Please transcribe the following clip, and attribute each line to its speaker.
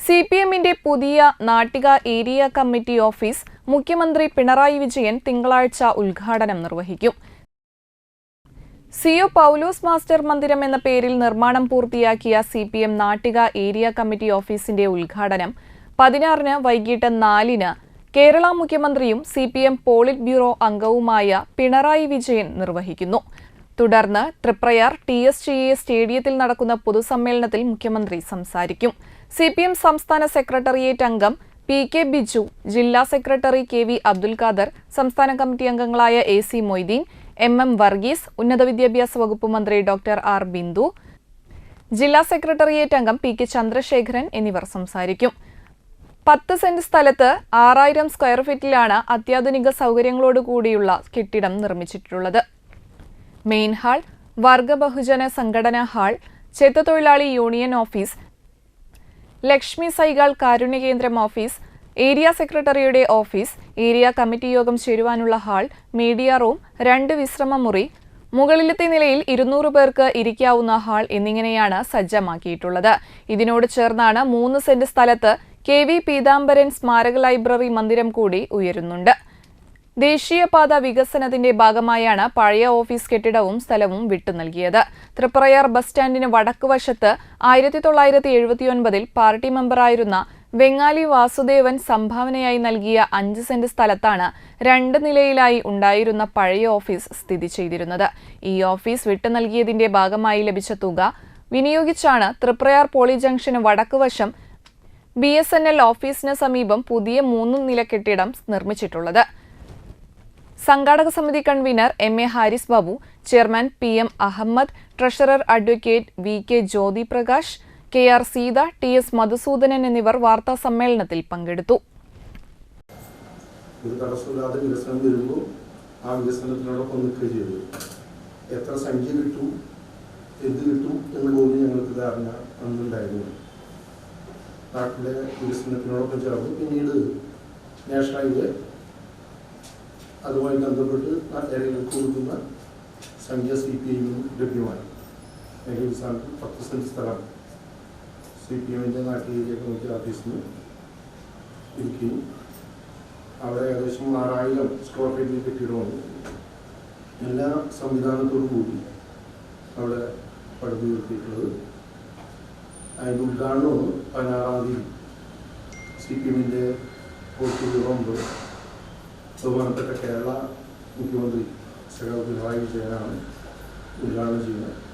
Speaker 1: CPMന്റെ പുതിയ Nattika area committee office മുഖ്യമന്ത്രി പിണറായി വിജയൻ തിങ്കളാഴ്ച ഉദ്ഘാടനം നിർവഹിക്കും. CO പൗലോസ് മാസ്റ്റർ മന്ദിരം എന്ന പേരിൽ നിർമ്മാണം പൂർത്തിയാക്കിയ CPM നാട്ടിക ഏരിയ കമ്മിറ്റി ഓഫീസിന്റെ ഉദ്ഘാടനം 16-ന് വൈകിട്ട് 4-ന് കേരള മുഖ്യമന്ത്രിയും CPM പോളിറ്റ് ബ്യൂറോ അംഗവുമായ പിണറായി വിജയൻ നിർവഹിക്കുന്നു. തുടർന്ന് തൃപ്രയാർ TSGA സ്റ്റേഡിയത്തിൽ നടക്കുന്ന പൊതുസമ്മേളനത്തിൽ മുഖ്യമന്ത്രി സംസാരിക്കും. CPM സംസ്ഥാന സെക്രട്ടേറിയറ്റ് അംഗം PK ബിജു, ജില്ലാ സെക്രട്ടറി KV അബ്ദുൽ ഖാദർ, സംസ്ഥാന കമ്മിറ്റി അംഗങ്ങളായ AC മൊയ്തീൻ, MM വർഗീസ്, ഉന്നത വിദ്യാഭ്യാസ വകുപ്പ് മന്ത്രി ഡോക്ടർ R ബിന്ദു, ജില്ലാ സെക്രട്ടേറിയറ്റ് അംഗം PK ചന്ദ്രശേഖരൻ എന്നിവർ സംസാരിക്കും. 10 സെന്റ് സ്ഥലത്ത് 6000 സ്ക്വയർ ഫീറ്റിലാണ് അത്യാധുനിക സൗകര്യങ്ങളോടുകൂടിയുള്ള കെട്ടിടം നിർമ്മിച്ചിട്ടുള്ളത്. മെയിൻ ഹാൾ, വർഗ ബഹുജന സംഘടനാ ഹാൾ, ചെത്തുതൊഴിലാളി യൂണിയൻ ഓഫീസ്, ലക്ഷ്മി സൈഗാൾ കാരുണ്യ കേന്ദ്രം ഓഫീസ്, ഏരിയ സെക്രട്ടറിയുടെ ഓഫീസ്, ഏരിയ കമ്മിറ്റി യോഗം ചേരുവാനുള്ള ഹാൾ, മീഡിയ റൂം, 2 വിശ്രമ മുറി, മുകളിലത്തെ നിലയിൽ 200 പേർക്ക് ഇരിക്കാവുന്ന ഹാൾ എന്നിങ്ങനെയാണ് സജ്ജമാക്കിയിട്ടുള്ളത്. ഇതിനോട് ചേർന്നാണ് 3 സെന്റ് സ്ഥലത്ത് KV പീതാംബരൻ സ്മാരക ലൈബ്രറി മന്ദിരം കൂടി ഉയരുന്നുണ്ട്. ദേശീയപാത വികസനത്തിന്റെ ഭാഗമായാണ് പഴയ ഓഫീസ് കെട്ടിടവും സ്ഥലവും വിട്ടു നൽകിയത്. തൃപ്രയാർ ബസ് സ്റ്റാൻഡിന് വടക്കുവശത്ത് 1979-ൽ പാർട്ടി മെമ്പറായിരുന്ന വെങ്ങാലി വാസുദേവൻ സംഭാവനയായി നൽകിയ 5 സെന്റ് സ്ഥലത്താണ് 2 നിലയിലായി ഉണ്ടായിരുന്ന പഴയ ഓഫീസ് സ്ഥിതി ചെയ്തിരുന്നത്. ഈ ഓഫീസ് വിട്ടു നൽകിയതിന്റെ ഭാഗമായി ലഭിച്ച തുക വിനിയോഗിച്ചാണ് തൃപ്രയാർ പോളി ജംഗ്ഷന് വടക്കുവശം BSNL ഓഫീസിന് സമീപം പുതിയ 3 നില കെട്ടിടം നിർമ്മിച്ചിട്ടുള്ളത്. സംഘാടക സമിതി convener MA Haris Babu, chairman PM Ahmed, treasurer advocate VK Jyothi Prakash, KR Seetha, TS Madhusoodanan എന്നിവർ വാർത്താ സമ്മേളനത്തിൽ പങ്കെടുത്തു.
Speaker 2: എത്ര സംഖ്യ കിട്ടും, എന്ത് കിട്ടും എന്നുള്ളത് ഞങ്ങൾക്ക് ധാരണ അന്നുണ്ടായിരുന്നു. നാട്ടിലെ വികസനത്തിനോടൊപ്പം ചേർന്ന് പിന്നീട് നാഷണൽ ഹൈവേ അതുമായി ബന്ധപ്പെട്ട് ഏരിയകൾക്ക് കൊടുക്കുന്ന സംഖ്യ CPM ലഭ്യമായി. ഈ സ്ഥാനത്ത് 10 സെന്റ് സ്ഥലം CPMന്റെ നാട്ടിൽ ഏരിയ കമ്മിറ്റി ഓഫീസിൽ നിന്ന് ഇരിക്കുകയും അവിടെ ഏകദേശം 6000 സ്ക്വയർ ഫീറ്റിൽ കെട്ടിടമാണ്. എല്ലാ സംവിധാനത്തോടു കൂടി അവിടെ പടുത്തുയർത്തിയിട്ടുള്ളത്. അതിൻ്റെ ഉദ്ഘാടനവും 16-ാം തീയതി CPMന്റെ പോളിറ്റ് ബ്യൂറോ ബഹുമാനപ്പെട്ട കേരള മുഖ്യമന്ത്രി പിണറായി വിജയനാണ് ഉദ്ഘാടനം ചെയ്യുന്നത്.